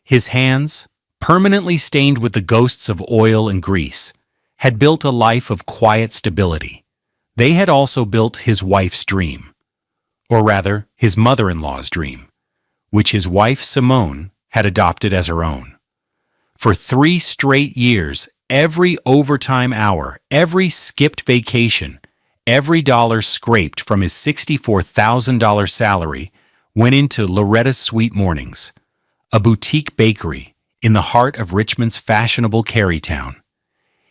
His hands, permanently stained with the ghosts of oil and grease, had built a life of quiet stability. They had also built his wife's dream, or rather, his mother-in-law's dream, which his wife Simone had adopted as her own. For 3 straight years, every overtime hour, every skipped vacation, every dollar scraped from his $64,000 salary went into Loretta's Sweet Mornings, a boutique bakery in the heart of Richmond's fashionable Carytown.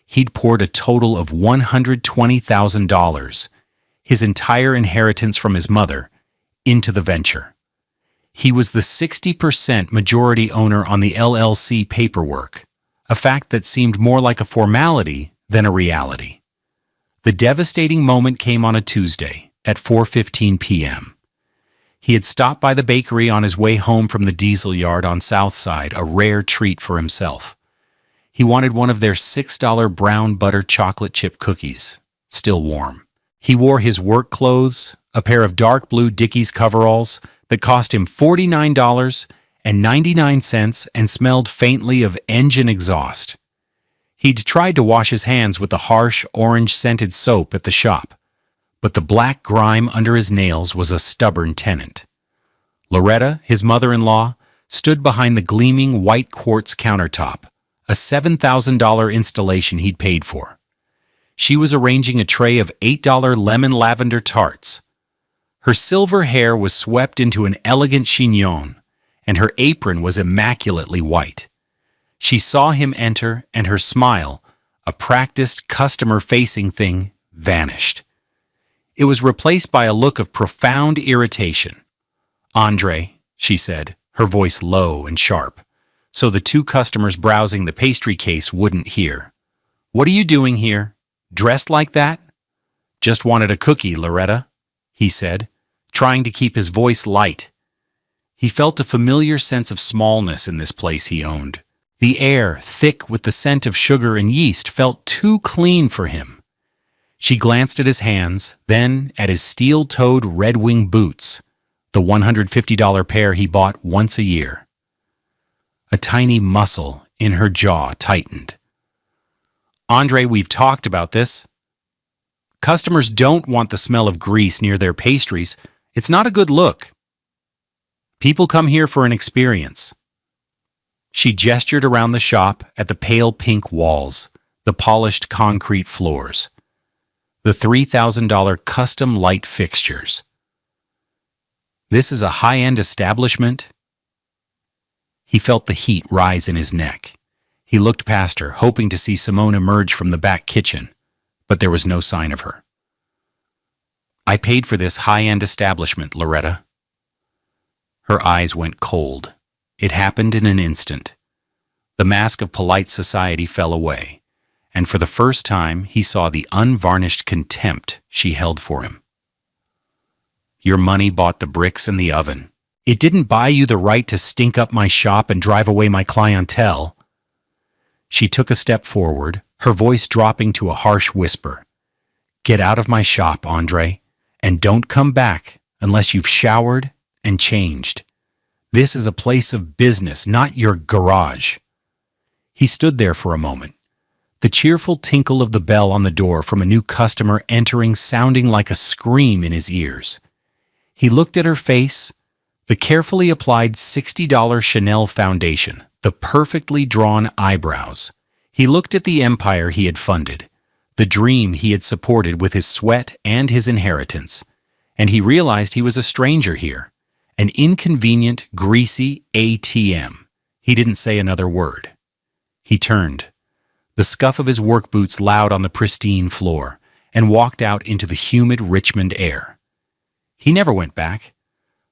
He'd poured a total of $120,000, his entire inheritance from his mother, into the venture. He was the 60% majority owner on the LLC paperwork, a fact that seemed more like a formality than a reality. The devastating moment came on a Tuesday at 4:15 p.m. He had stopped by the bakery on his way home from the diesel yard on South Side, a rare treat for himself. He wanted one of their $6 brown butter chocolate chip cookies, still warm. He wore his work clothes, a pair of dark blue Dickies coveralls that cost him $49.99 and smelled faintly of engine exhaust. He'd tried to wash his hands with the harsh, orange-scented soap at the shop, but the black grime under his nails was a stubborn tenant. Loretta, his mother-in-law, stood behind the gleaming white quartz countertop, a $7,000 installation he'd paid for. She was arranging a tray of $8 lemon lavender tarts. Her silver hair was swept into an elegant chignon, and her apron was immaculately white. She saw him enter, and her smile, a practiced, customer-facing thing, vanished. It was replaced by a look of profound irritation. "Andre," she said, her voice low and sharp, so the 2 customers browsing the pastry case wouldn't hear. "What are you doing here? Dressed like that?" "Just wanted a cookie, Loretta," he said, trying to keep his voice light. He felt a familiar sense of smallness in this place he owned. The air, thick with the scent of sugar and yeast, felt too clean for him. She glanced at his hands, then at his steel-toed Red Wing boots, the $150 pair he bought once a year. A tiny muscle in her jaw tightened. "Andre, we've talked about this. Customers don't want the smell of grease near their pastries. It's not a good look. People come here for an experience." She gestured around the shop at the pale pink walls, the polished concrete floors, the $3,000 custom light fixtures. "This is a high-end establishment?" He felt the heat rise in his neck. He looked past her, hoping to see Simone emerge from the back kitchen, but there was no sign of her. "I paid for this high-end establishment, Loretta." Her eyes went cold. It happened in an instant. The mask of polite society fell away, and for the first time he saw the unvarnished contempt she held for him. "Your money bought the bricks and the oven. It didn't buy you the right to stink up my shop and drive away my clientele." She took a step forward, her voice dropping to a harsh whisper. "Get out of my shop, Andre, and don't come back unless you've showered and changed. This is a place of business, not your garage." He stood there for a moment, the cheerful tinkle of the bell on the door from a new customer entering sounding like a scream in his ears. He looked at her face, the carefully applied $60 Chanel foundation, the perfectly drawn eyebrows. He looked at the empire he had funded, the dream he had supported with his sweat and his inheritance, and he realized he was a stranger here, an inconvenient, greasy ATM. He didn't say another word. He turned, the scuff of his work boots loud on the pristine floor, and walked out into the humid Richmond air. He never went back,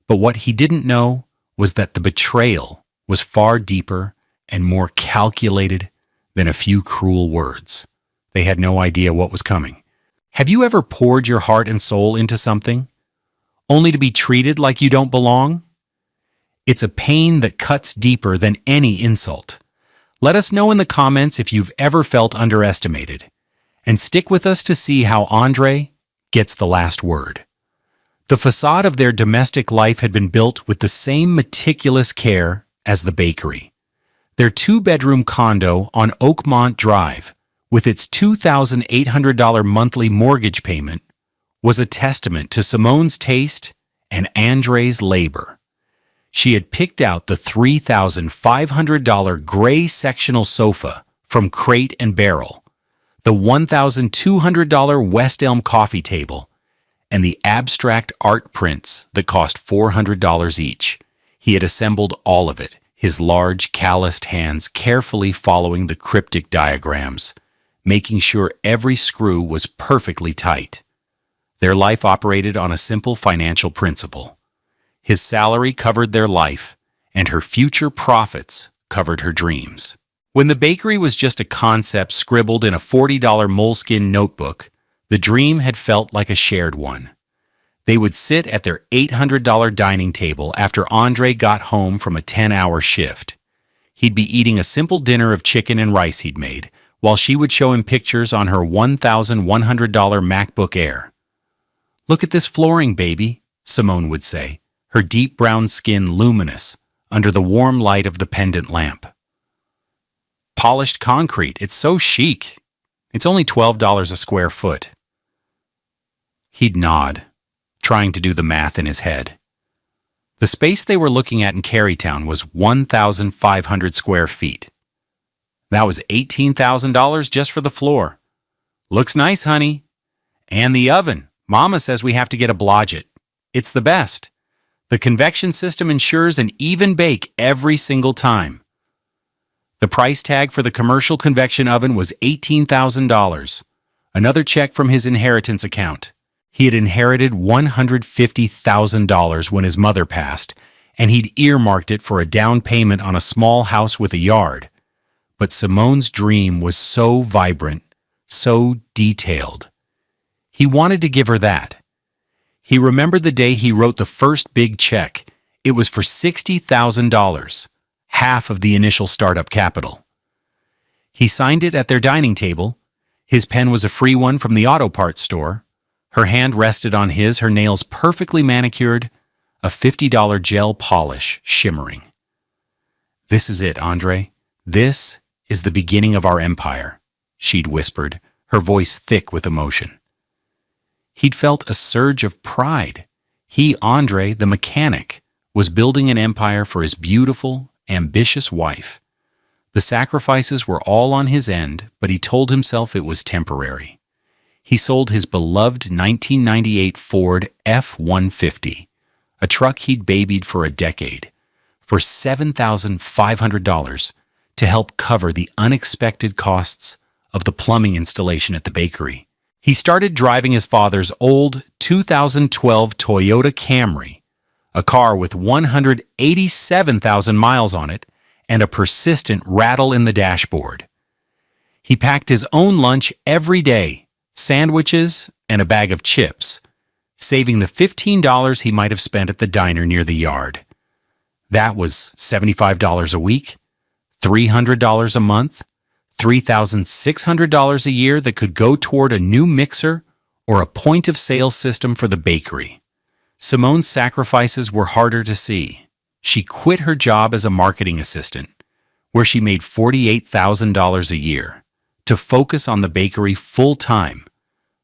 but what he didn't know was that the betrayal was far deeper and more calculated than a few cruel words. They had no idea what was coming. Have you ever poured your heart and soul into something, only to be treated like you don't belong? It's a pain that cuts deeper than any insult. Let us know in the comments if you've ever felt underestimated, and stick with us to see how Andre gets the last word. The facade of their domestic life had been built with the same meticulous care as the bakery. Their two-bedroom condo on Oakmont Drive, with its $2,800 monthly mortgage payment, was a testament to Simone's taste and Andre's labor. She had picked out the $3,500 gray sectional sofa from Crate and Barrel, the $1,200 West Elm coffee table, and the abstract art prints that cost $400 each. He had assembled all of it, his large, calloused hands carefully following the cryptic diagrams, making sure every screw was perfectly tight. Their life operated on a simple financial principle. His salary covered their life, and her future profits covered her dreams. When the bakery was just a concept scribbled in a $40 moleskin notebook, the dream had felt like a shared one. They would sit at their $800 dining table after Andre got home from a 10-hour shift. He'd be eating a simple dinner of chicken and rice he'd made, while she would show him pictures on her $1,100 MacBook Air. "Look at this flooring, baby," Simone would say, her deep brown skin luminous under the warm light of the pendant lamp. "Polished concrete, it's so chic. It's only $12 a square foot." He'd nod, trying to do the math in his head. The space they were looking at in Carytown was 1,500 square feet. That was $18,000 just for the floor. "Looks nice, honey. And the oven. Mama says we have to get a Blodgett. It's the best. The convection system ensures an even bake every single time." The price tag for the commercial convection oven was $18,000, another check from his inheritance account. He had inherited $150,000 when his mother passed, and he'd earmarked it for a down payment on a small house with a yard. But Simone's dream was so vibrant, so detailed. He wanted to give her that. He remembered the day he wrote the first big check. It was for $60,000, half of the initial startup capital. He signed it at their dining table. His pen was a free one from the auto parts store. Her hand rested on his, her nails perfectly manicured, a $50 gel polish shimmering. "This is it, Andre. This is the beginning of our empire," she'd whispered, her voice thick with emotion. He'd felt a surge of pride. He, Andre, the mechanic, was building an empire for his beautiful, ambitious wife. The sacrifices were all on his end, but he told himself it was temporary. He sold his beloved 1998 Ford F-150, a truck he'd babied for a decade, for $7,500 to help cover the unexpected costs of the plumbing installation at the bakery. He started driving his father's old 2012 Toyota Camry, a car with 187,000 miles on it and a persistent rattle in the dashboard. He packed his own lunch every day, sandwiches and a bag of chips, saving the $15 he might have spent at the diner near the yard. That was $75 a week, $300 a month, $3,600 a year that could go toward a new mixer or a point-of-sale system for the bakery. Simone's sacrifices were harder to see. She quit her job as a marketing assistant, where she made $48,000 a year, to focus on the bakery full-time,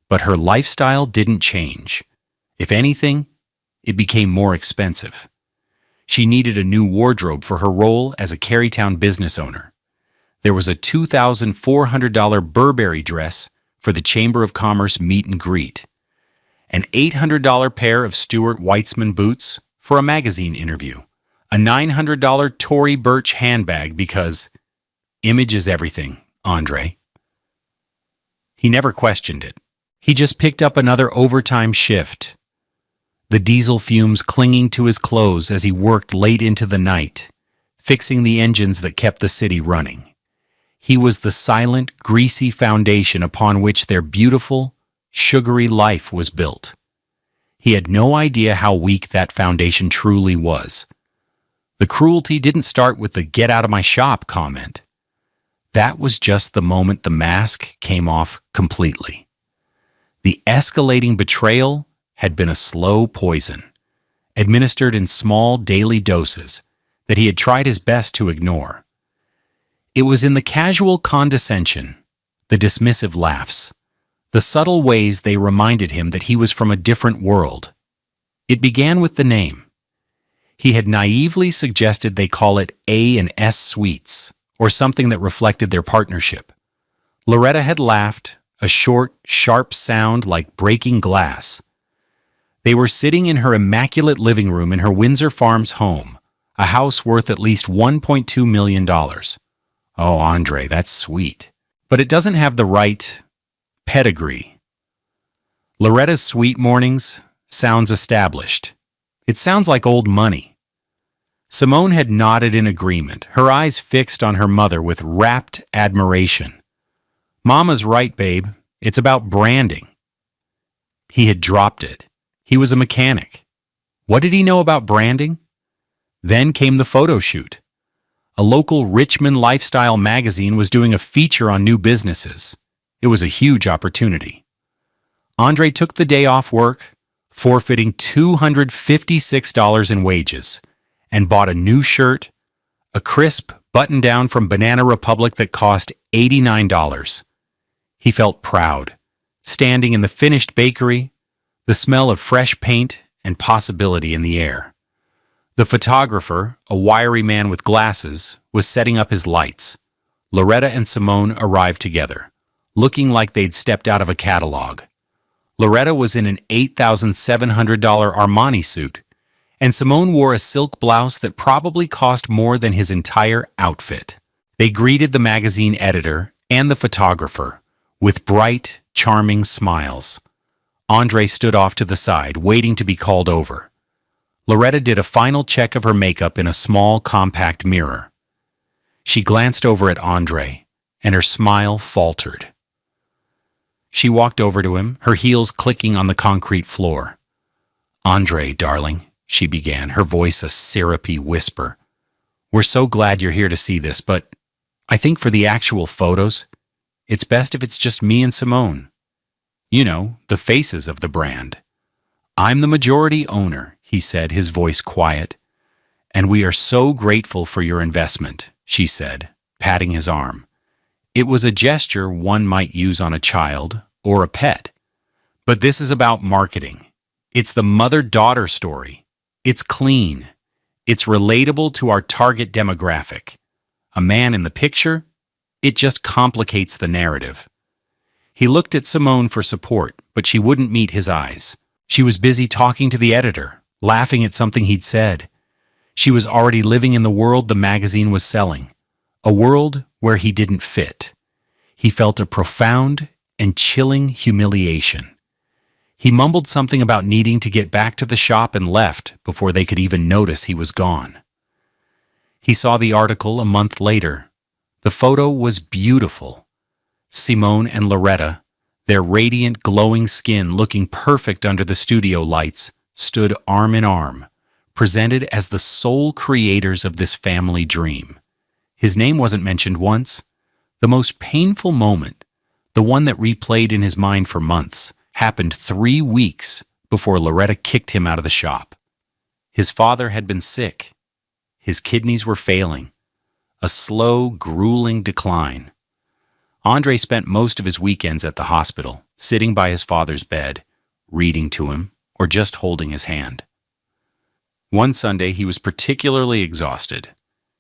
but her lifestyle didn't change. If anything, it became more expensive. She needed a new wardrobe for her role as a Carytown business owner. There was a $2,400 Burberry dress for the Chamber of Commerce meet and greet, an $800 pair of Stuart Weitzman boots for a magazine interview, a $900 Tory Burch handbag because image is everything, Andre. He never questioned it. He just picked up another overtime shift, the diesel fumes clinging to his clothes as he worked late into the night, fixing the engines that kept the city running. He was the silent, greasy foundation upon which their beautiful, sugary life was built. He had no idea how weak that foundation truly was. The cruelty didn't start with the "get out of my shop" comment. That was just the moment the mask came off completely. The escalating betrayal had been a slow poison, administered in small daily doses that he had tried his best to ignore. It was in the casual condescension, the dismissive laughs, the subtle ways they reminded him that he was from a different world. It began with the name. He had naively suggested they call it A and S Suites, or something that reflected their partnership. Loretta had laughed, a short, sharp sound like breaking glass. They were sitting in her immaculate living room in her Windsor Farms home, a house worth at least $1.2 million. Oh, Andre, that's sweet. But it doesn't have the right pedigree. Loretta's sweet mornings sounds established. It sounds like old money. Simone had nodded in agreement, her eyes fixed on her mother with rapt admiration. Mama's right, babe. It's about branding. He had dropped it. He was a mechanic. What did he know about branding? Then came the photo shoot. A local Richmond lifestyle magazine was doing a feature on new businesses. It was a huge opportunity. Andre took the day off work, forfeiting $256 in wages, and bought a new shirt, a crisp button-down from Banana Republic that cost $89. He felt proud, standing in the finished bakery, the smell of fresh paint and possibility in the air. The photographer, a wiry man with glasses, was setting up his lights. Loretta and Simone arrived together, looking like they'd stepped out of a catalog. Loretta was in an $8,700 Armani suit, and Simone wore a silk blouse that probably cost more than his entire outfit. They greeted the magazine editor and the photographer with bright, charming smiles. Andre stood off to the side, waiting to be called over. Loretta did a final check of her makeup in a small, compact mirror. She glanced over at Andre, and her smile faltered. She walked over to him, her heels clicking on the concrete floor. "Andre, darling," she began, her voice a syrupy whisper. "We're so glad you're here to see this, but I think for the actual photos, it's best if it's just me and Simone. You know, the faces of the brand. I'm the majority owner," he said, his voice quiet. "And we are so grateful for your investment," she said, patting his arm. It was a gesture one might use on a child or a pet. But this is about marketing. It's the mother-daughter story. It's clean. It's relatable to our target demographic. A man in the picture? It just complicates the narrative. He looked at Simone for support, but she wouldn't meet his eyes. She was busy talking to the editor, laughing at something he'd said. She was already living in the world the magazine was selling, a world where he didn't fit. He felt a profound and chilling humiliation. He mumbled something about needing to get back to the shop and left before they could even notice he was gone. He saw the article a month later. The photo was beautiful. Simone and Loretta, their radiant, glowing skin looking perfect under the studio lights, stood arm in arm, presented as the sole creators of this family dream. His name wasn't mentioned once. The most painful moment, the one that replayed in his mind for months, happened 3 weeks before Loretta kicked him out of the shop. His father had been sick. His kidneys were failing. A slow, grueling decline. Andre spent most of his weekends at the hospital, sitting by his father's bed, reading to him, or just holding his hand. One Sunday, he was particularly exhausted.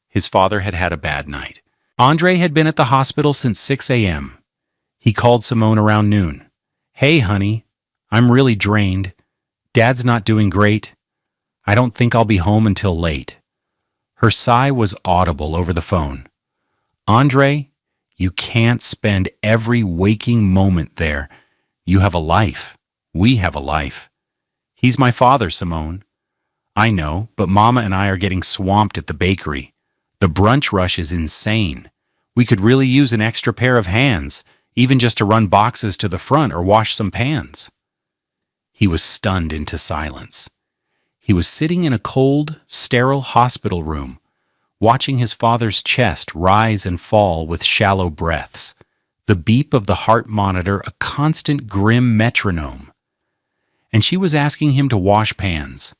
His father had had a bad night. Andre had been at the hospital since 6 a.m. He called Simone around noon. "Hey, honey, I'm really drained. Dad's not doing great. I don't think I'll be home until late." Her sigh was audible over the phone. "Andre, you can't spend every waking moment there. You have a life. We have a life." "He's my father, Simone." "I know, but Mama and I are getting swamped at the bakery. The brunch rush is insane. We could really use an extra pair of hands, even just to run boxes to the front or wash some pans." He was stunned into silence. He was sitting in a cold, sterile hospital room, watching his father's chest rise and fall with shallow breaths, the beep of the heart monitor a constant grim metronome. And she was asking him to wash pans.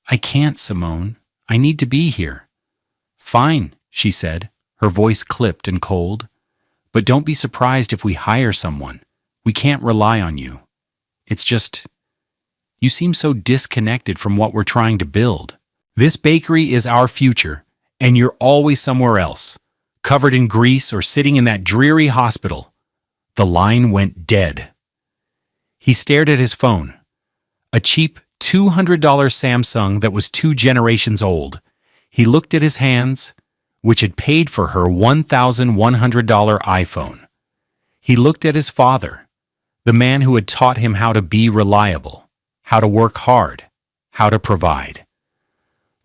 "I can't, Simone. I need to be here." "Fine," she said, Her voice clipped and cold. "But don't be surprised if we hire someone. We can't rely on you. It's just, you seem so disconnected from what we're trying to build. This bakery is our future, and you're always somewhere else, covered in grease or sitting in that dreary hospital." The line went dead. He stared at his phone, a cheap $200 Samsung that was 2 generations old. He looked at his hands, which had paid for her $1,100 iPhone. He looked at his father, the man who had taught him how to be reliable, how to work hard, how to provide.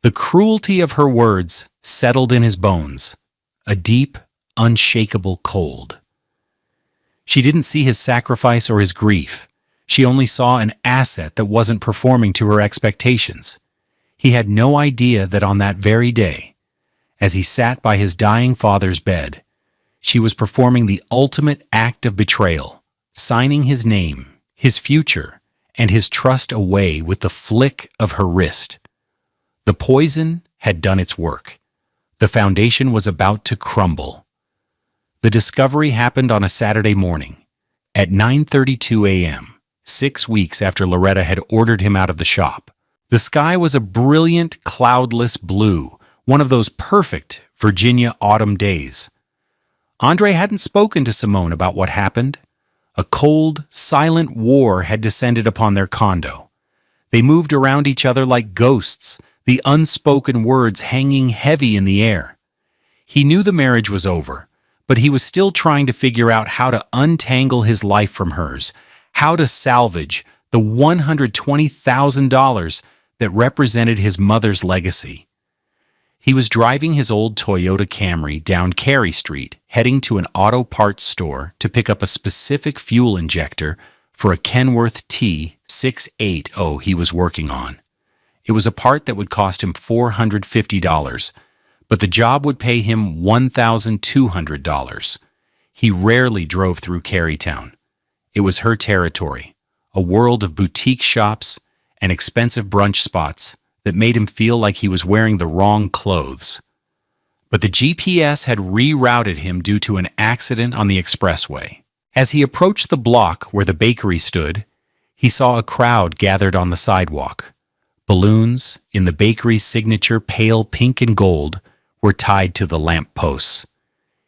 The cruelty of her words settled in his bones, a deep, unshakable cold. She didn't see his sacrifice or his grief. She only saw an asset that wasn't performing to her expectations. He had no idea that on that very day, as he sat by his dying father's bed, she was performing the ultimate act of betrayal, signing his name, his future, and his trust away with the flick of her wrist. The poison had done its work. The foundation was about to crumble. The discovery happened on a Saturday morning, at 9:32 a.m., 6 weeks after Loretta had ordered him out of the shop. The sky was a brilliant, cloudless blue, one of those perfect Virginia autumn days. Andre hadn't spoken to Simone about what happened. A cold, silent war had descended upon their condo. They moved around each other like ghosts, the unspoken words hanging heavy in the air. He knew the marriage was over, but he was still trying to figure out how to untangle his life from hers, how to salvage the $120,000 that represented his mother's legacy. He was driving his old Toyota Camry down Carey Street, heading to an auto parts store to pick up a specific fuel injector for a Kenworth T680 he was working on. It was a part that would cost him $450, but the job would pay him $1,200. He rarely drove through Carytown. It was her territory, a world of boutique shops and expensive brunch spots that made him feel like he was wearing the wrong clothes. But the GPS had rerouted him due to an accident on the expressway. As he approached the block where the bakery stood, he saw a crowd gathered on the sidewalk. Balloons, in the bakery's signature pale pink and gold, were tied to the lamp posts.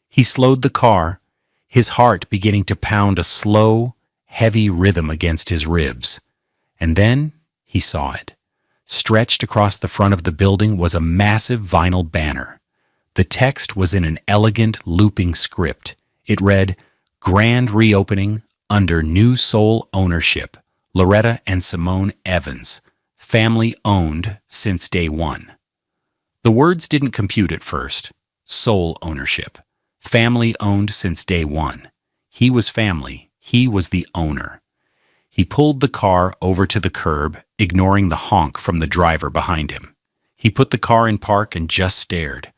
He slowed the car, his heart beginning to pound a slow, heavy rhythm against his ribs. And then he saw it. Stretched across the front of the building was a massive vinyl banner. The text was in an elegant, looping script. It read, "Grand reopening under new sole ownership. Loretta and Simone Evans. Family owned since day one." The words didn't compute at first. Sole ownership. Family owned since day one. He was family. He was the owner. He pulled the car over to the curb, ignoring the honk from the driver behind him. He put the car in park and just stared.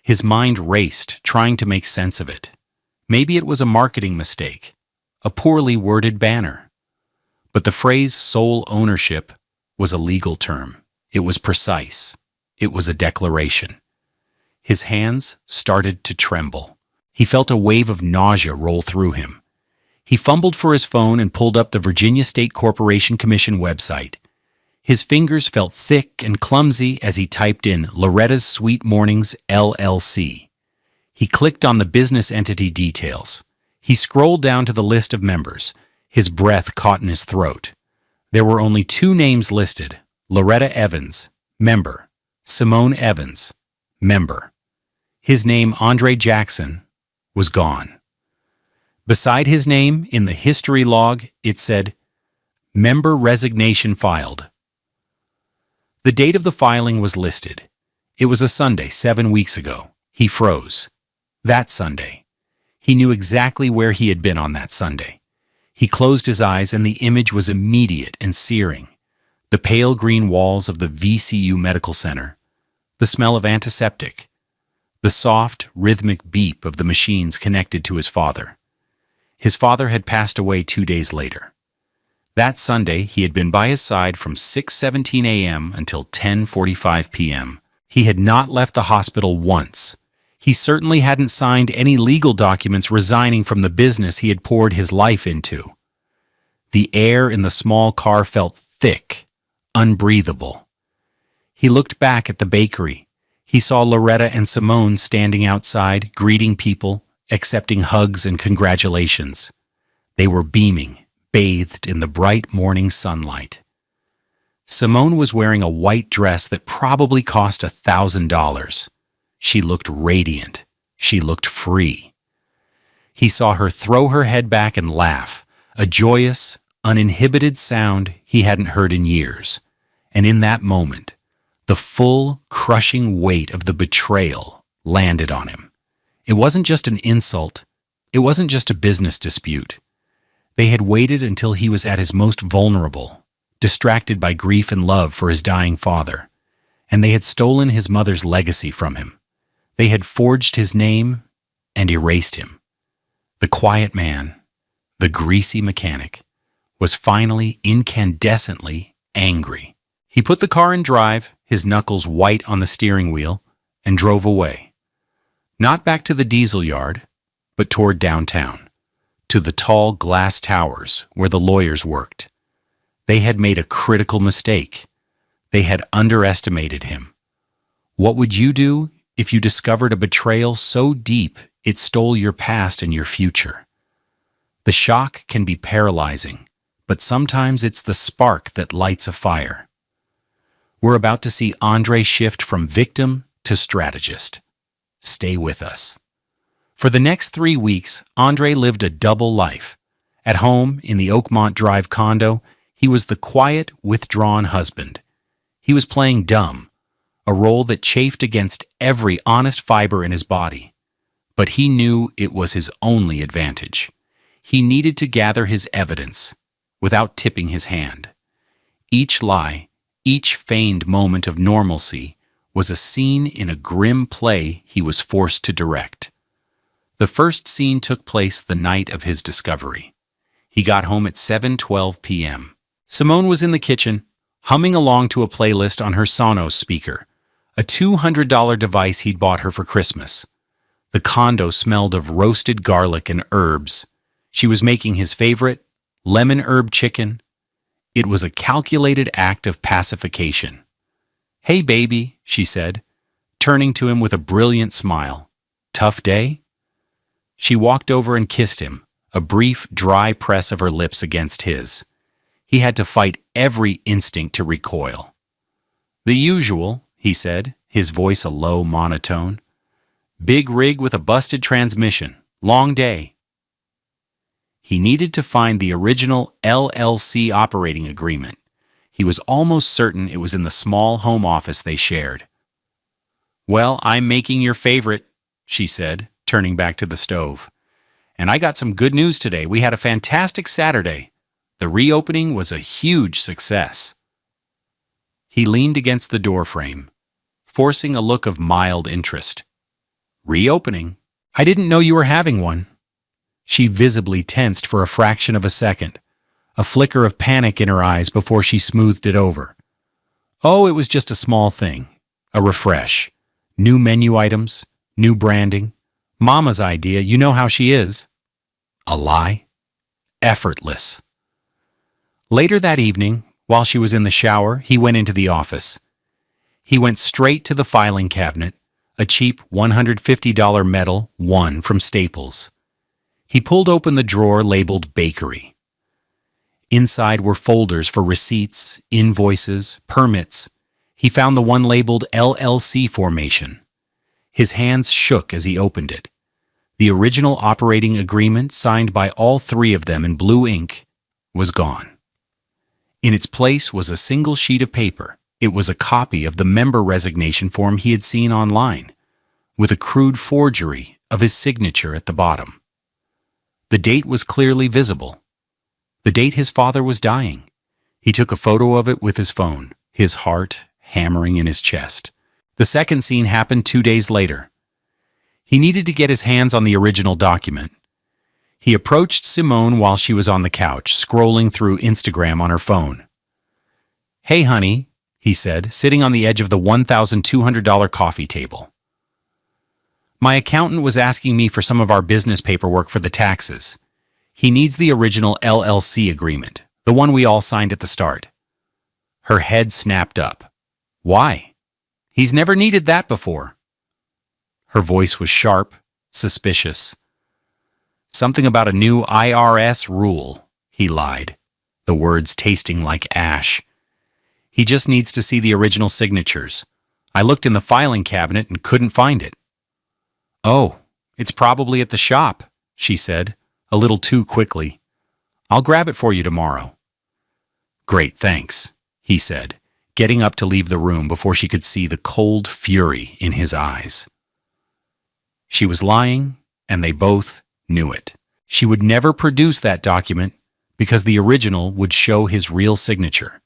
His mind raced, trying to make sense of it. Maybe it was a marketing mistake, a poorly worded banner. But the phrase sole ownership was a legal term. It was precise. It was a declaration. His hands started to tremble. He felt a wave of nausea roll through him. He fumbled for his phone and pulled up the Virginia State Corporation Commission website. His fingers felt thick and clumsy as he typed in Loretta's Sweet Mornings, LLC. He clicked on the business entity details. He scrolled down to the list of members. His breath caught in his throat. There were only 2 names listed: Loretta Evans, member; Simone Evans, member. His name, Andre Jackson, was gone. Beside his name, in the history log, it said, "Member resignation filed." The date of the filing was listed. It was a Sunday 7 weeks ago. He froze. That Sunday. He knew exactly where he had been on that Sunday. He closed his eyes and the image was immediate and searing. The pale green walls of the VCU Medical Center, the smell of antiseptic, the soft, rhythmic beep of the machines connected to his father. His father had passed away 2 days later. That Sunday, he had been by his side from 6:17 a.m. until 10:45 p.m. He had not left the hospital once. He certainly hadn't signed any legal documents resigning from the business he had poured his life into. The air in the small car felt thick, unbreathable. He looked back at the bakery. He saw Loretta and Simone standing outside, greeting people, accepting hugs and congratulations. They were beaming, bathed in the bright morning sunlight. Simone was wearing a white dress that probably cost $1,000. She looked radiant. She looked free. He saw her throw her head back and laugh, a joyous, uninhibited sound he hadn't heard in years. And in that moment, the full, crushing weight of the betrayal landed on him. It wasn't just an insult. It wasn't just a business dispute. They had waited until he was at his most vulnerable, distracted by grief and love for his dying father, and they had stolen his mother's legacy from him. They had forged his name and erased him. The quiet man, the greasy mechanic, was finally incandescently angry. He put the car in drive, his knuckles white on the steering wheel, and drove away. Not back to the diesel yard, but toward downtown, to the tall glass towers where the lawyers worked. They had made a critical mistake. They had underestimated him. What would you do if you discovered a betrayal so deep it stole your past and your future? The shock can be paralyzing, but sometimes it's the spark that lights a fire. We're about to see Andre shift from victim to strategist. Stay with us. For the next 3 weeks, Andre lived a double life. At home, in the Oakmont Drive condo, he was the quiet, withdrawn husband. He was playing dumb, a role that chafed against every honest fiber in his body. But he knew it was his only advantage. He needed to gather his evidence without tipping his hand. Each lie, each feigned moment of normalcy was a scene in a grim play he was forced to direct. The first scene took place the night of his discovery. He got home at 7:12 p.m. Simone was in the kitchen, humming along to a playlist on her Sonos speaker, a $200 device he'd bought her for Christmas. The condo smelled of roasted garlic and herbs. She was making his favorite, lemon herb chicken. It was a calculated act of pacification. "Hey, baby," she said, turning to him with a brilliant smile. "Tough day?" She walked over and kissed him, a brief, dry press of her lips against his. He had to fight every instinct to recoil. "The usual," he said, his voice a low monotone. "Big rig with a busted transmission. Long day." He needed to find the original LLC operating agreement. He was almost certain it was in the small home office they shared. "Well, I'm making your favorite," she said, turning back to the stove. "And I got some good news today. We had a fantastic Saturday. The reopening was a huge success." He leaned against the doorframe, forcing a look of mild interest. "Reopening? I didn't know you were having one." She visibly tensed for a fraction of a second, a flicker of panic in her eyes before she smoothed it over. "Oh, it was just a small thing. A refresh. New menu items, new branding. Mama's idea, you know how she is." A lie? Effortless. Later that evening, while she was in the shower, he went into the office. He went straight to the filing cabinet, a cheap $150 metal one from Staples. He pulled open the drawer labeled Bakery. Inside were folders for receipts, invoices, permits. He found the one labeled LLC formation. His hands shook as he opened it. The original operating agreement, signed by all three of them in blue ink, was gone. In its place was a single sheet of paper. It was a copy of the member resignation form he had seen online, with a crude forgery of his signature at the bottom. The date was clearly visible. The date his father was dying. He took a photo of it with his phone, his heart hammering in his chest. The second scene happened 2 days later. He needed to get his hands on the original document. He approached Simone while she was on the couch, scrolling through Instagram on her phone. "Hey, honey," he said, sitting on the edge of the $1,200 coffee table. My accountant was asking me for some of our business paperwork for the taxes. He needs the original LLC agreement, the one we all signed at the start. Her head snapped up. Why? He's never needed that before. Her voice was sharp, suspicious. Something about a new IRS rule, he lied, the words tasting like ash. He just needs to see the original signatures. I looked in the filing cabinet and couldn't find it. Oh, it's probably at the shop, she said, a little too quickly. I'll grab it for you tomorrow. Great, thanks, he said, getting up to leave the room before she could see the cold fury in his eyes. She was lying, and they both knew it. She would never produce that document because the original would show his real signature,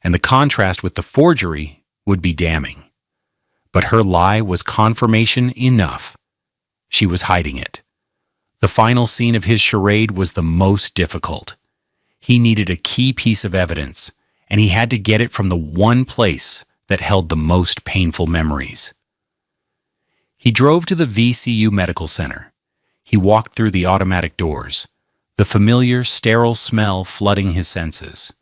and the contrast with the forgery would be damning. But her lie was confirmation enough. She was hiding it. The final scene of his charade was the most difficult. He needed a key piece of evidence, and he had to get it from the one place that held the most painful memories. He drove to the VCU Medical Center. He walked through the automatic doors, the familiar, sterile smell flooding his senses.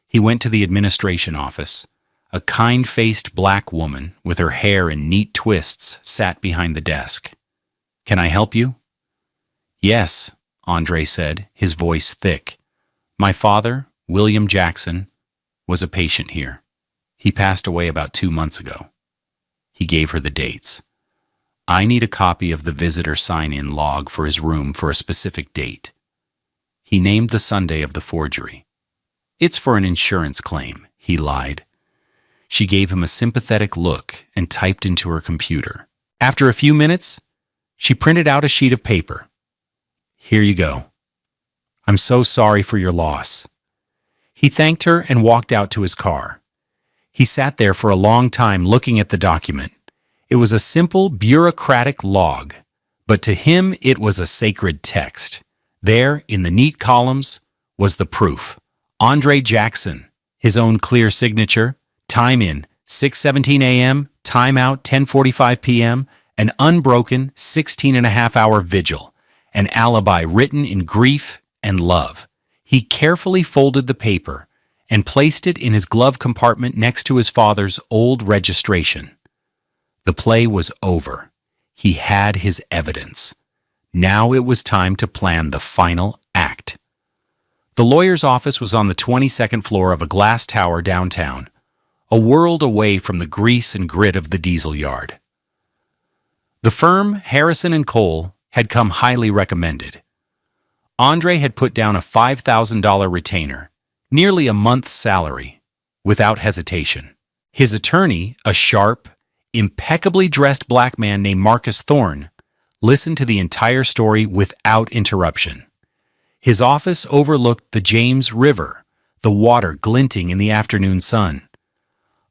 He went to the administration office. A kind-faced black woman with her hair in neat twists sat behind the desk. "Can I help you?" "Yes," Andre said, his voice thick. "My father, William Jackson, was a patient here. He passed away about 2 months ago." He gave her the dates. "I need a copy of the visitor sign-in log for his room for a specific date." He named the Sunday of the forgery. "It's for an insurance claim," he lied. She gave him a sympathetic look and typed into her computer. After a few minutes, she printed out a sheet of paper. "Here you go. I'm so sorry for your loss." He thanked her and walked out to his car. He sat there for a long time looking at the document. It was a simple bureaucratic log, but to him it was a sacred text. There, in the neat columns, was the proof. Andre Jackson, his own clear signature, time in 6:17 a.m., time out 10:45 p.m., an unbroken 16-and-a-half-hour vigil, an alibi written in grief and love. He carefully folded the paper and placed it in his glove compartment next to his father's old registration. The play was over. He had his evidence. Now it was time to plan the final act. The lawyer's office was on the 22nd floor of a glass tower downtown, a world away from the grease and grit of the diesel yard. The firm, Harrison & Cole, had come highly recommended. Andre had put down a $5,000 retainer, nearly a month's salary, without hesitation. His attorney, a sharp, impeccably dressed black man named Marcus Thorne, listened to the entire story without interruption. His office overlooked the James River, the water glinting in the afternoon sun.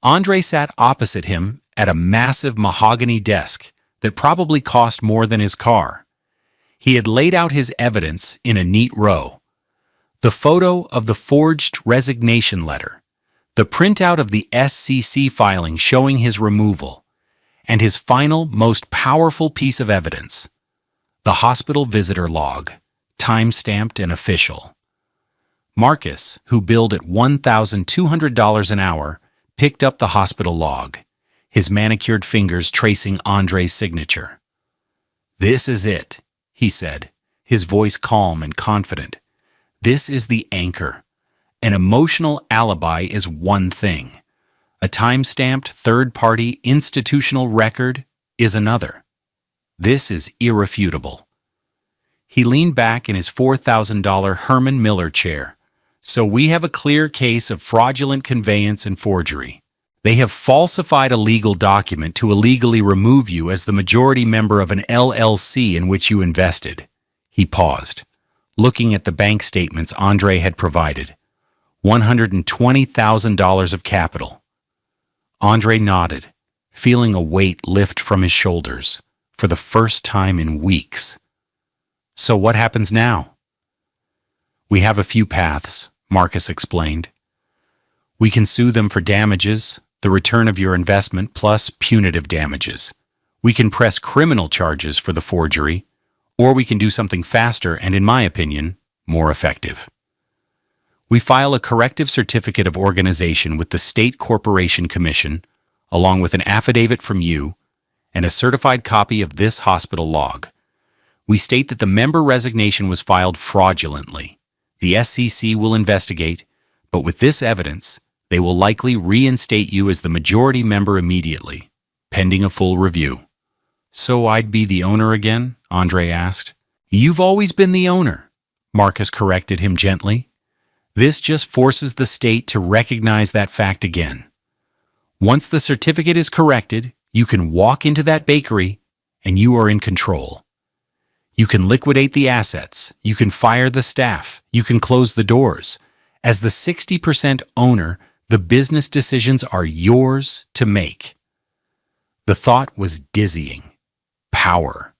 Andre sat opposite him at a massive mahogany desk that probably cost more than his car. He had laid out his evidence in a neat row. The photo of the forged resignation letter, the printout of the SCC filing showing his removal, and his final, most powerful piece of evidence, the hospital visitor log, time-stamped and official. Marcus, who billed at $1,200 an hour, picked up the hospital log, his manicured fingers tracing Andre's signature. "This is it," he said, his voice calm and confident. "This is the anchor. An emotional alibi is one thing. A time-stamped third-party institutional record is another. This is irrefutable." He leaned back in his $4,000 Herman Miller chair. "So we have a clear case of fraudulent conveyance and forgery. They have falsified a legal document to illegally remove you as the majority member of an LLC in which you invested." He paused, looking at the bank statements Andre had provided. $120,000 of capital. Andre nodded, feeling a weight lift from his shoulders for the first time in weeks. "So what happens now?" "We have a few paths," Marcus explained. "We can sue them for damages, the return of your investment plus punitive damages. We can press criminal charges for the forgery, or we can do something faster and, in my opinion, more effective. We file a corrective certificate of organization with the State Corporation Commission, along with an affidavit from you and a certified copy of this hospital log. We state that the member resignation was filed fraudulently. The SCC will investigate, but with this evidence, they will likely reinstate you as the majority member immediately, pending a full review. So I'd be the owner again? Andre asked. You've always been the owner, Marcus corrected him gently. This just forces the state to recognize that fact again. Once the certificate is corrected, you can walk into that bakery and you are in control. You can liquidate the assets, you can fire the staff, you can close the doors. As the 60% owner, the business decisions are yours to make. The thought was dizzying. Power.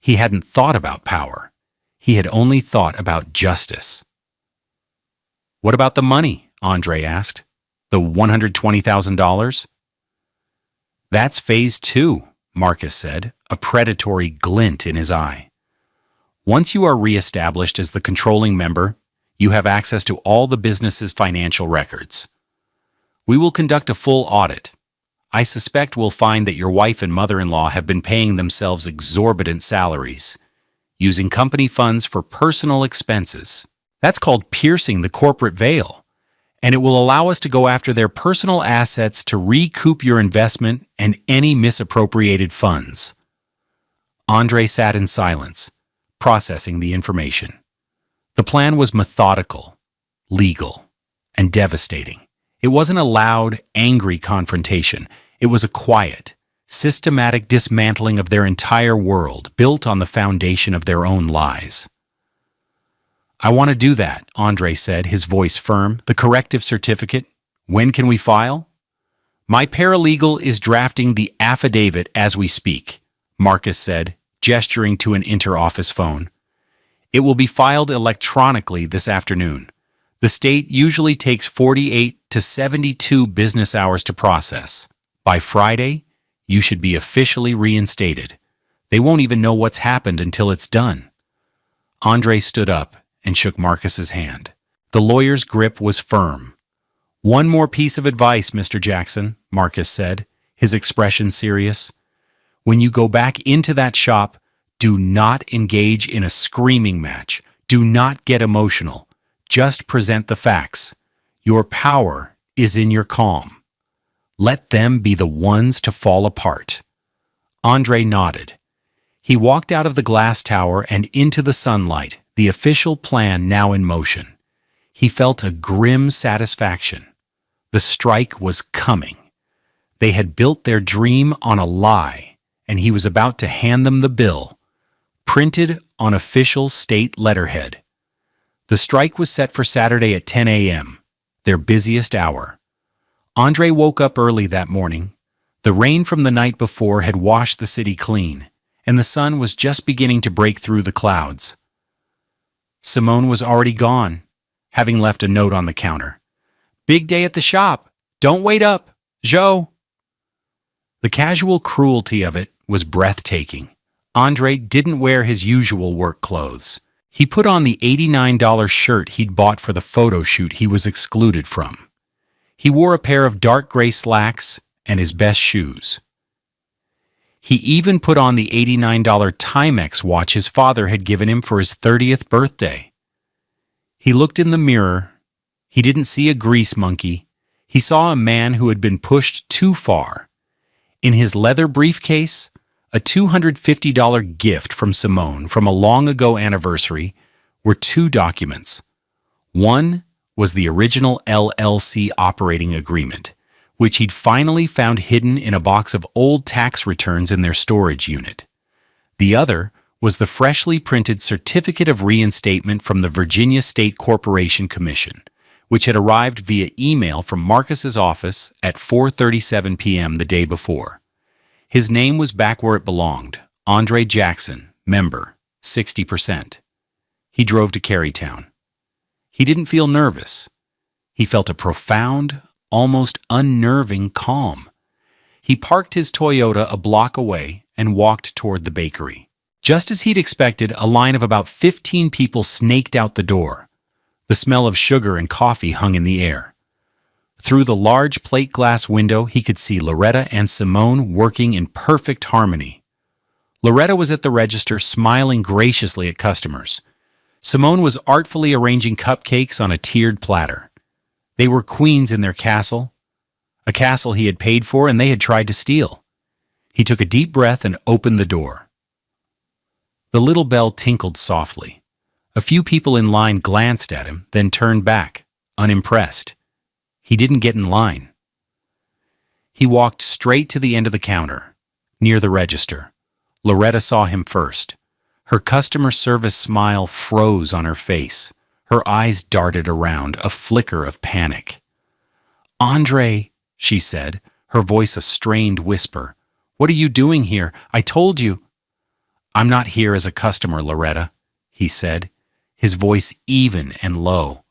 He hadn't thought about power. He had only thought about justice. What about the money? Andre asked. The $120,000? That's phase 2, Marcus said, a predatory glint in his eye. Once you are reestablished as the controlling member, you have access to all the business's financial records. We will conduct a full audit. I suspect we'll find that your wife and mother-in-law have been paying themselves exorbitant salaries, using company funds for personal expenses. That's called piercing the corporate veil, and it will allow us to go after their personal assets to recoup your investment and any misappropriated funds. Andre sat in silence, processing the information. The plan was methodical, legal, and devastating. It wasn't a loud, angry confrontation. It was a quiet, systematic dismantling of their entire world, built on the foundation of their own lies. I want to do that, Andre said, his voice firm. The corrective certificate. When can we file? My paralegal is drafting the affidavit as we speak, Marcus said, gesturing to an inter-office phone. It will be filed electronically this afternoon. The state usually takes 48 to 72 business hours to process. By Friday, you should be officially reinstated. They won't even know what's happened until it's done. Andre stood up and shook Marcus's hand. The lawyer's grip was firm. One more piece of advice, Mr. Jackson, Marcus said, his expression serious. When you go back into that shop, do not engage in a screaming match. Do not get emotional. Just present the facts. Your power is in your calm. Let them be the ones to fall apart. Andre nodded. He walked out of the glass tower and into the sunlight, the official plan now in motion. He felt a grim satisfaction. The strike was coming. They had built their dream on a lie, and he was about to hand them the bill, printed on official state letterhead. The strike was set for Saturday at 10 a.m., their busiest hour. Andre woke up early that morning. The rain from the night before had washed the city clean, and the sun was just beginning to break through the clouds. Simone was already gone, having left a note on the counter. Big day at the shop. Don't wait up, Joe. The casual cruelty of it was breathtaking. Andre didn't wear his usual work clothes. He put on the $89 shirt he'd bought for the photo shoot he was excluded from. He wore a pair of dark gray slacks and his best shoes. He even put on the $89 Timex watch his father had given him for his 30th birthday. He looked in the mirror. He didn't see a grease monkey. He saw a man who had been pushed too far. In his leather briefcase, a $250 gift from Simone from a long-ago anniversary, were 2 documents. One was the original LLC operating agreement, which he'd finally found hidden in a box of old tax returns in their storage unit. The other was the freshly printed Certificate of Reinstatement from the Virginia State Corporation Commission, which had arrived via email from Marcus's office at 4:37 p.m. the day before. His name was back where it belonged, Andre Jackson, member, 60%. He drove to Carytown. He didn't feel nervous. He felt a profound, almost unnerving calm. He parked his Toyota a block away and walked toward the bakery. Just as he'd expected, a line of about 15 people snaked out the door. The smell of sugar and coffee hung in the air. Through the large plate glass window, he could see Loretta and Simone working in perfect harmony. Loretta was at the register, smiling graciously at customers. Simone was artfully arranging cupcakes on a tiered platter. They were queens in their castle, a castle he had paid for and they had tried to steal. He took a deep breath and opened the door. The little bell tinkled softly. A few people in line glanced at him, then turned back, unimpressed. He didn't get in line. He walked straight to the end of the counter, near the register. Loretta saw him first. Her customer service smile froze on her face. Her eyes darted around, a flicker of panic. "Andre," she said, her voice a strained whisper. "What are you doing here? I told you." "I'm not here as a customer, Loretta," he said, his voice even and low,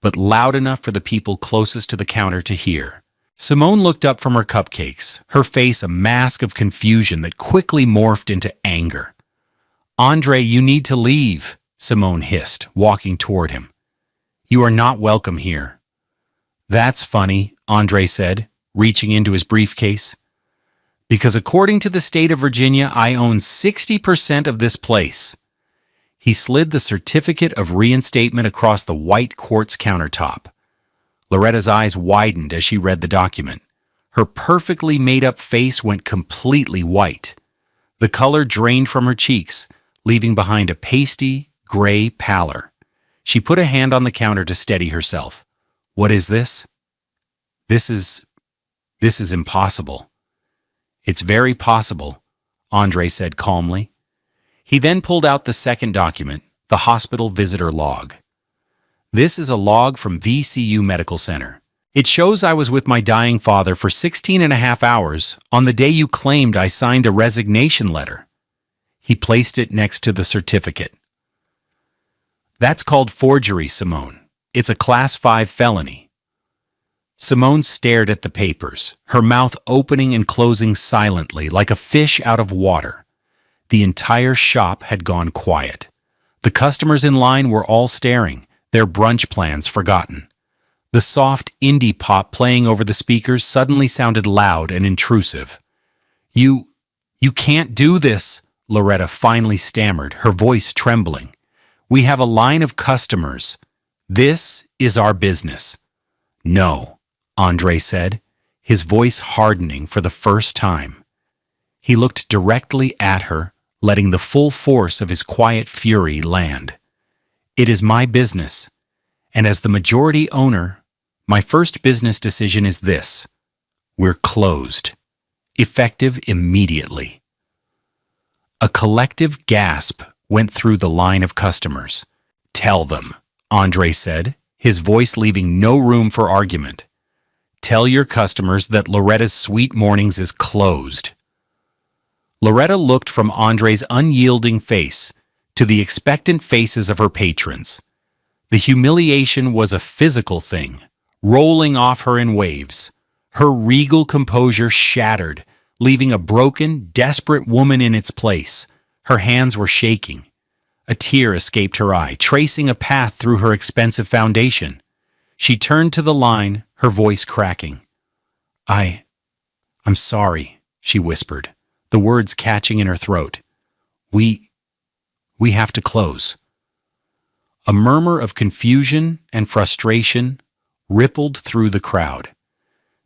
but loud enough for the people closest to the counter to hear. Simone looked up from her cupcakes, her face a mask of confusion that quickly morphed into anger. "Andre, you need to leave," Simone hissed, walking toward him. "You are not welcome here." "That's funny," Andre said, reaching into his briefcase. "Because according to the state of Virginia, I own 60% of this place." He slid the certificate of reinstatement across the white quartz countertop. Loretta's eyes widened as she read the document. Her perfectly made-up face went completely white. The color drained from her cheeks, leaving behind a pasty, gray pallor. She put a hand on the counter to steady herself. "What is this?" This is impossible." "It's very possible," Andre said calmly. He then pulled out the second document, the hospital visitor log. "This is a log from VCU Medical Center. It shows I was with my dying father for 16 and a half hours on the day you claimed I signed a resignation letter." He placed it next to the certificate. "That's called forgery, Simone. It's a Class 5 felony." Simone stared at the papers, her mouth opening and closing silently like a fish out of water. The entire shop had gone quiet. The customers in line were all staring, their brunch plans forgotten. The soft indie pop playing over the speakers suddenly sounded loud and intrusive. You can't do this," Loretta finally stammered, her voice trembling. "We have a line of customers. This is our business." "No," Andre said, his voice hardening for the first time. He looked directly at her, letting the full force of his quiet fury land. "It is my business, and as the majority owner, my first business decision is this. We're closed. Effective immediately." A collective gasp went through the line of customers. "Tell them," Andre said, his voice leaving no room for argument. "Tell your customers that Loretta's Sweet Mornings is closed." Loretta looked from Andre's unyielding face to the expectant faces of her patrons. The humiliation was a physical thing, rolling off her in waves. Her regal composure shattered, leaving a broken, desperate woman in its place. Her hands were shaking. A tear escaped her eye, tracing a path through her expensive foundation. She turned to the line, her voice cracking. I'm sorry," she whispered, the words catching in her throat. We have to close." A murmur of confusion and frustration rippled through the crowd.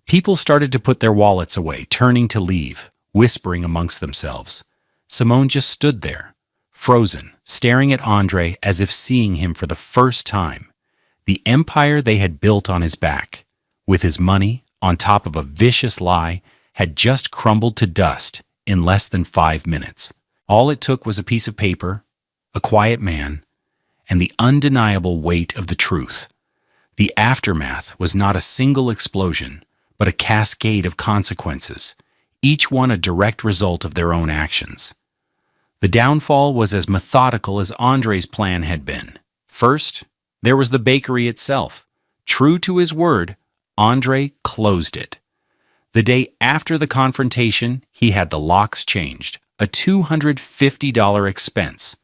People started to put their wallets away, turning to leave, whispering amongst themselves. Simone just stood there, frozen, staring at Andre as if seeing him for the first time. The empire they had built on his back, with his money on top of a vicious lie, had just crumbled to dust in less than 5 minutes. All it took was a piece of paper, a quiet man, and the undeniable weight of the truth. The aftermath was not a single explosion, but a cascade of consequences, each one a direct result of their own actions. The downfall was as methodical as Andre's plan had been. First, there was the bakery itself. True to his word, Andre closed it. The day after the confrontation, he had the locks changed, a $250 expense.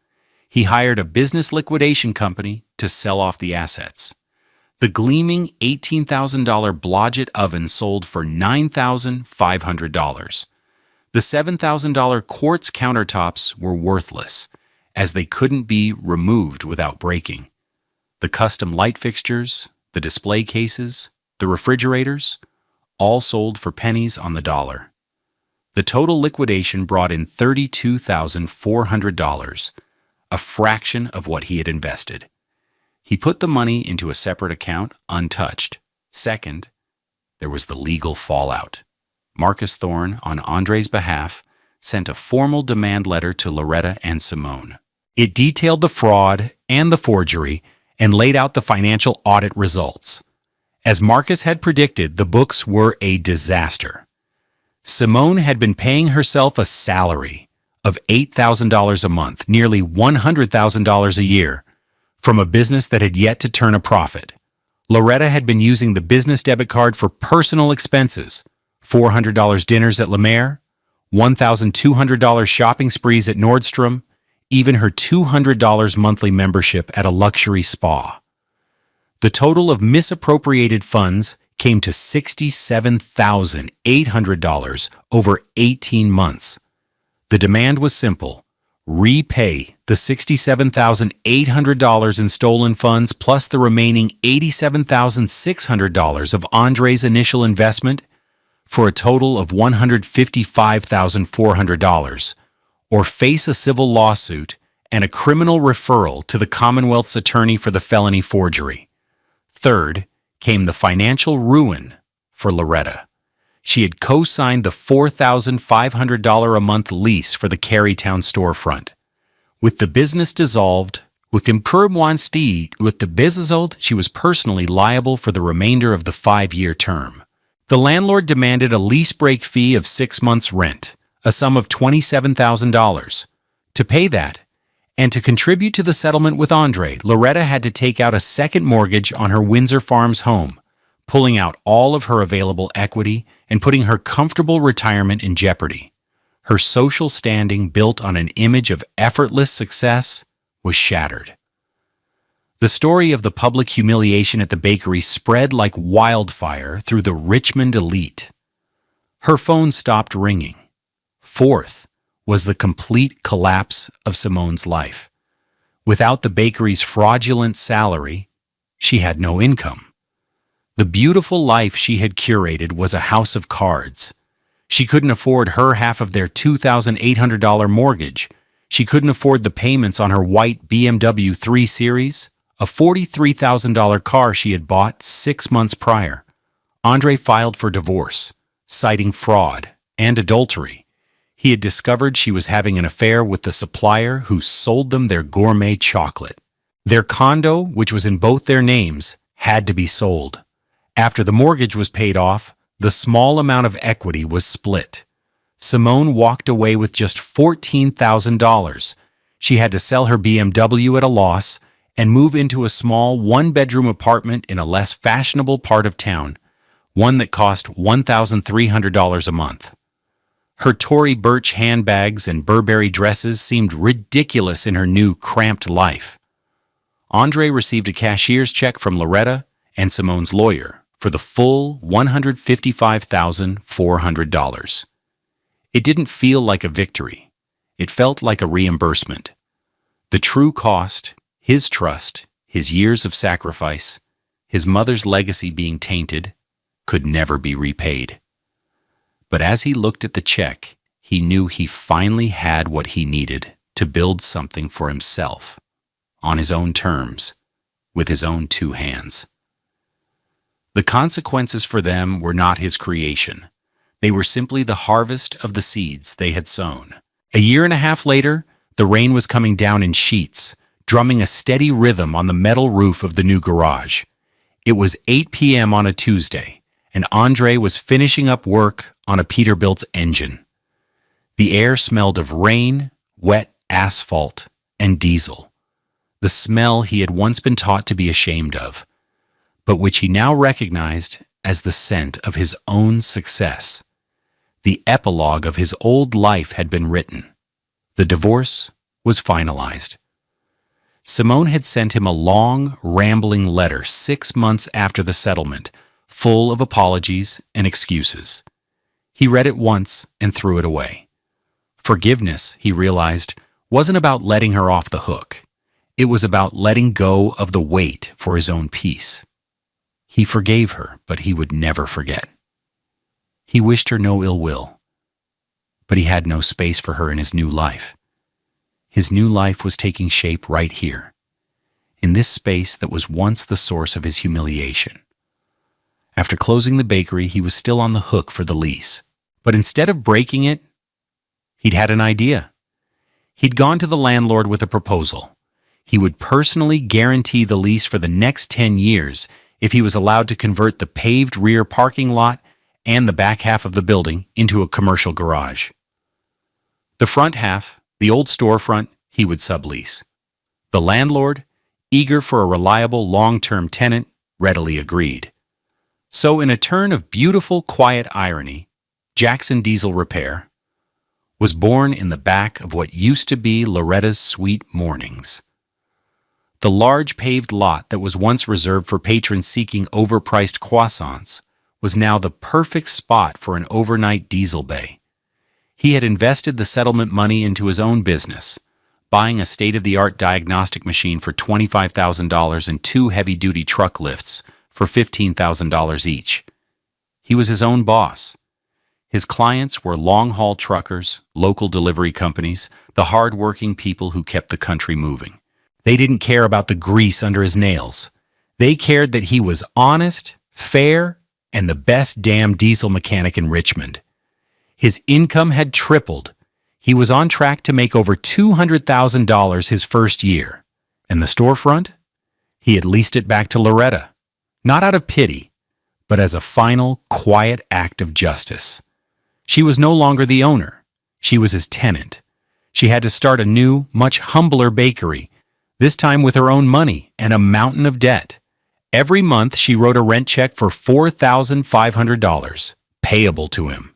He hired a business liquidation company to sell off the assets. The gleaming $18,000 Blodgett oven sold for $9,500. The $7,000 quartz countertops were worthless, as they couldn't be removed without breaking. The custom light fixtures, the display cases, the refrigerators, all sold for pennies on the dollar. The total liquidation brought in $32,400, a fraction of what he had invested. He put the money into a separate account, untouched. Second, there was the legal fallout. Marcus Thorne, on Andre's behalf, sent a formal demand letter to Loretta and Simone. It detailed the fraud and the forgery and laid out the financial audit results. As Marcus had predicted, the books were a disaster. Simone had been paying herself a salary of $8,000 a month, nearly $100,000 a year, from a business that had yet to turn a profit. Loretta had been using the business debit card for personal expenses, $400 dinners at Le Maire, $1,200 shopping sprees at Nordstrom, even her $200 monthly membership at a luxury spa. The total of misappropriated funds came to $67,800 over 18 months. The demand was simple: repay the $67,800 in stolen funds plus the remaining $87,600 of Andre's initial investment for a total of $155,400, or face a civil lawsuit and a criminal referral to the Commonwealth's attorney for the felony forgery. Third came the financial ruin for Loretta. She had co-signed the $4,500 a month lease for the Carytown storefront. With the business dissolved, with the business, she was personally liable for the remainder of the 5-year term. The landlord demanded a lease break fee of 6 months' rent, a sum of $27,000. To pay that, and to contribute to the settlement with Andre, Loretta had to take out a second mortgage on her Windsor Farms home, pulling out all of her available equity and putting her comfortable retirement in jeopardy. Her social standing, built on an image of effortless success, was shattered. The story of the public humiliation at the bakery spread like wildfire through the Richmond elite. Her phone stopped ringing. Fourth was the complete collapse of Simone's life. Without the bakery's fraudulent salary, she had no income. The beautiful life she had curated was a house of cards. She couldn't afford her half of their $2,800 mortgage. She couldn't afford the payments on her white BMW 3 Series, a $43,000 car she had bought 6 months prior. Andre filed for divorce, citing fraud and adultery. He had discovered she was having an affair with the supplier who sold them their gourmet chocolate. Their condo, which was in both their names, had to be sold. After the mortgage was paid off, the small amount of equity was split. Simone walked away with just $14,000. She had to sell her BMW at a loss and move into a small one-bedroom apartment in a less fashionable part of town, one that cost $1,300 a month. Her Tory Burch handbags and Burberry dresses seemed ridiculous in her new, cramped life. Andre received a cashier's check from Loretta and Simone's lawyer for the full $155,400. It didn't feel like a victory. It felt like a reimbursement. The true cost, his trust, his years of sacrifice, his mother's legacy being tainted, could never be repaid. But as he looked at the check, he knew he finally had what he needed to build something for himself, on his own terms, with his own 2 hands. The consequences for them were not his creation. They were simply the harvest of the seeds they had sown. A year and a half later, the rain was coming down in sheets, drumming a steady rhythm on the metal roof of the new garage. It was 8 p.m. on a Tuesday, and Andre was finishing up work on a Peterbilt's engine. The air smelled of rain, wet asphalt, and diesel. The smell he had once been taught to be ashamed of, but which he now recognized as the scent of his own success. The epilogue of his old life had been written. The divorce was finalized. Simone had sent him a long, rambling letter 6 months after the settlement, full of apologies and excuses. He read it once and threw it away. Forgiveness, he realized, wasn't about letting her off the hook. It was about letting go of the weight for his own peace. He forgave her, but he would never forget. He wished her no ill will, but he had no space for her in his new life. His new life was taking shape right here, in this space that was once the source of his humiliation. After closing the bakery, he was still on the hook for the lease. But instead of breaking it, he'd had an idea. He'd gone to the landlord with a proposal. He would personally guarantee the lease for the next 10 years if he was allowed to convert the paved rear parking lot and the back half of the building into a commercial garage. The front half, the old storefront, he would sublease. The landlord, eager for a reliable long-term tenant, readily agreed. So in a turn of beautiful, quiet irony, Jackson Diesel Repair was born in the back of what used to be Loretta's Sweet Mornings. The large paved lot that was once reserved for patrons seeking overpriced croissants was now the perfect spot for an overnight diesel bay. He had invested the settlement money into his own business, buying a state-of-the-art diagnostic machine for $25,000 and 2 heavy-duty truck lifts for $15,000 each. He was his own boss. His clients were long-haul truckers, local delivery companies, the hard-working people who kept the country moving. They didn't care about the grease under his nails. They cared that he was honest, fair, and the best damn diesel mechanic in Richmond. His income had tripled. He was on track to make over $200,000 his first year. And the storefront? He had leased it back to Loretta, not out of pity, but as a final, quiet act of justice. She was no longer the owner. She was his tenant. She had to start a new, much humbler bakery, this time with her own money and a mountain of debt. Every month she wrote a rent check for $4,500, payable to him.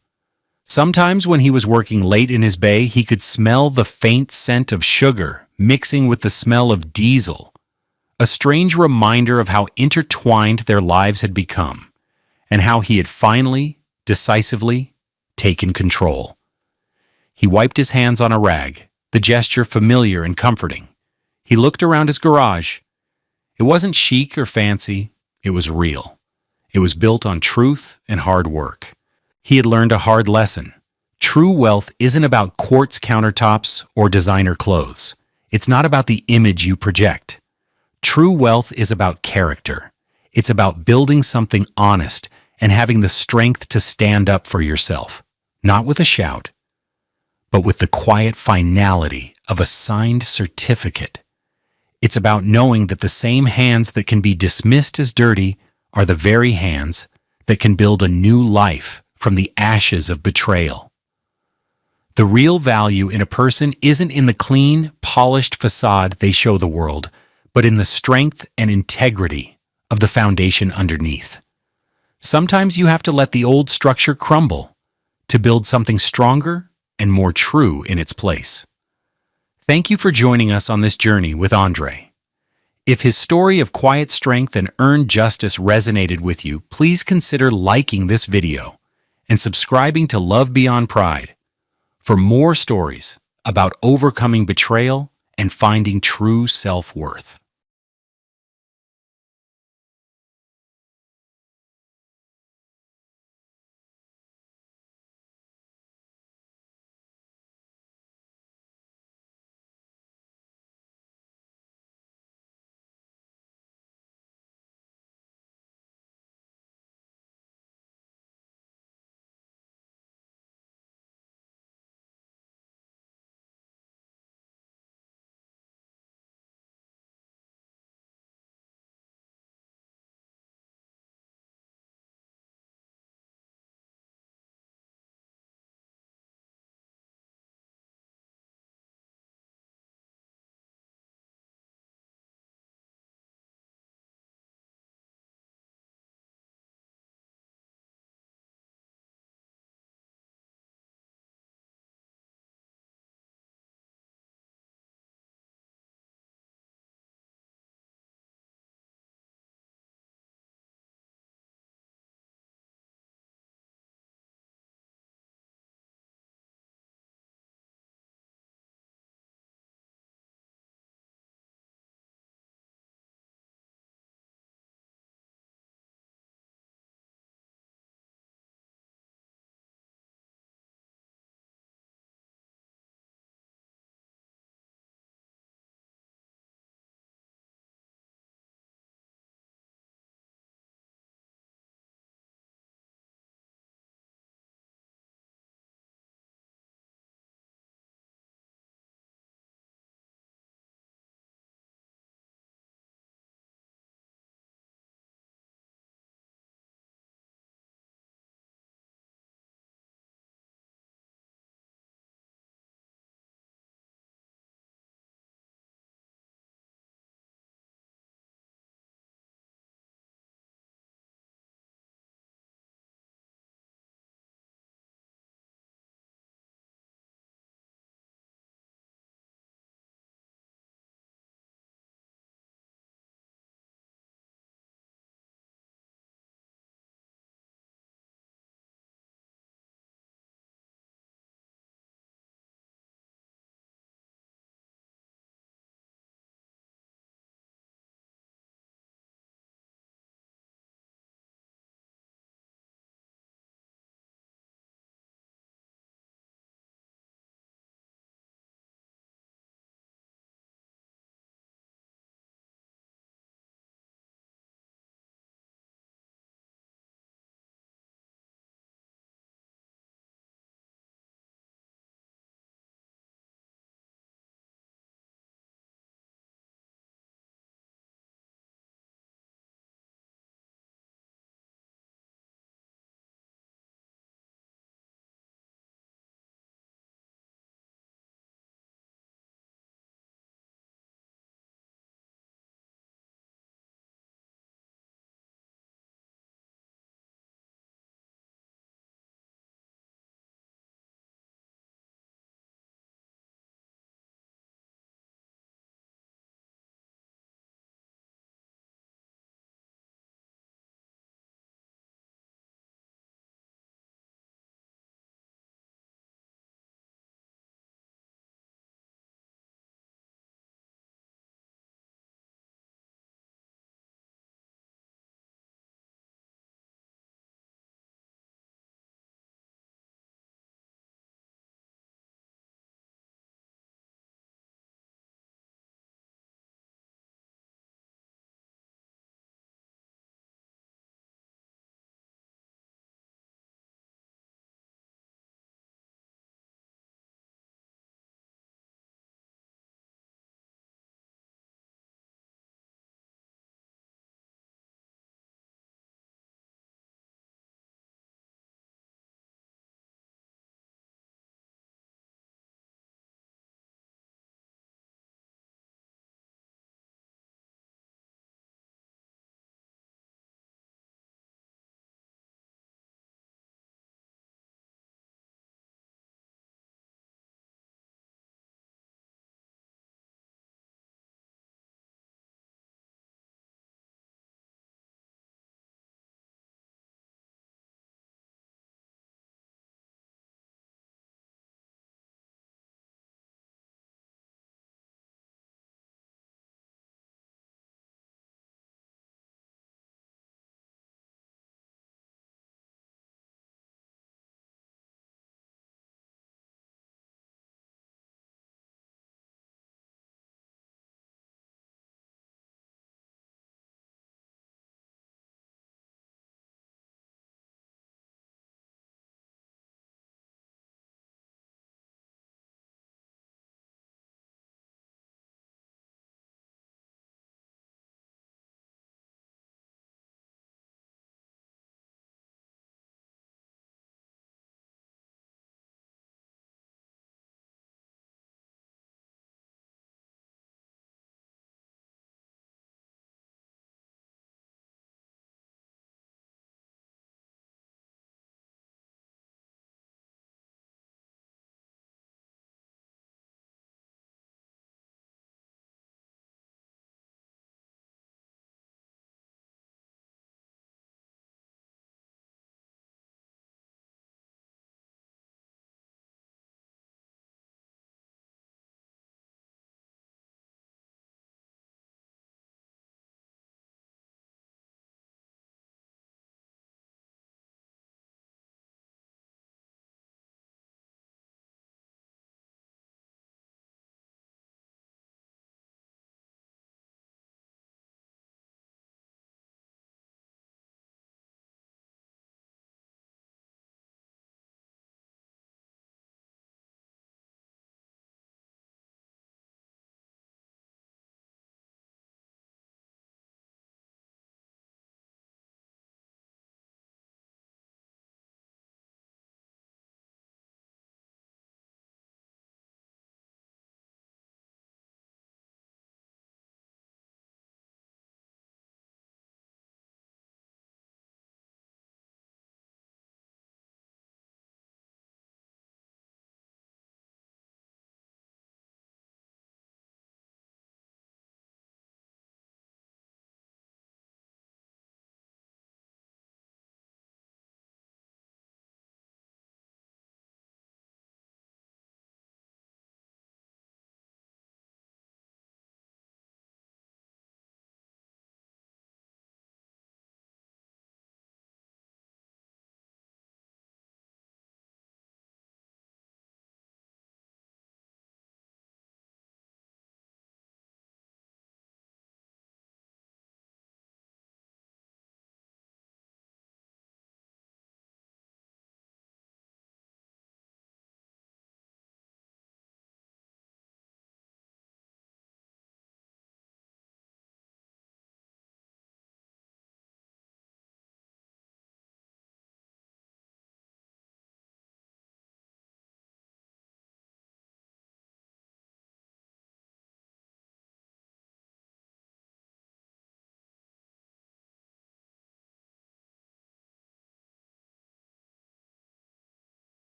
Sometimes when he was working late in his bay, he could smell the faint scent of sugar mixing with the smell of diesel, a strange reminder of how intertwined their lives had become, and how he had finally, decisively, taken control. He wiped his hands on a rag, the gesture familiar and comforting. He looked around his garage. It wasn't chic or fancy. It was real. It was built on truth and hard work. He had learned a hard lesson. True wealth isn't about quartz countertops or designer clothes. It's not about the image you project. True wealth is about character. It's about building something honest and having the strength to stand up for yourself, not with a shout, but with the quiet finality of a signed certificate. It's about knowing that the same hands that can be dismissed as dirty are the very hands that can build a new life from the ashes of betrayal. The real value in a person isn't in the clean, polished facade they show the world, but in the strength and integrity of the foundation underneath. Sometimes you have to let the old structure crumble to build something stronger and more true in its place. Thank you for joining us on this journey with Andre. If his story of quiet strength and earned justice resonated with you, please consider liking this video and subscribing to Love Beyond Pride for more stories about overcoming betrayal and finding true self-worth.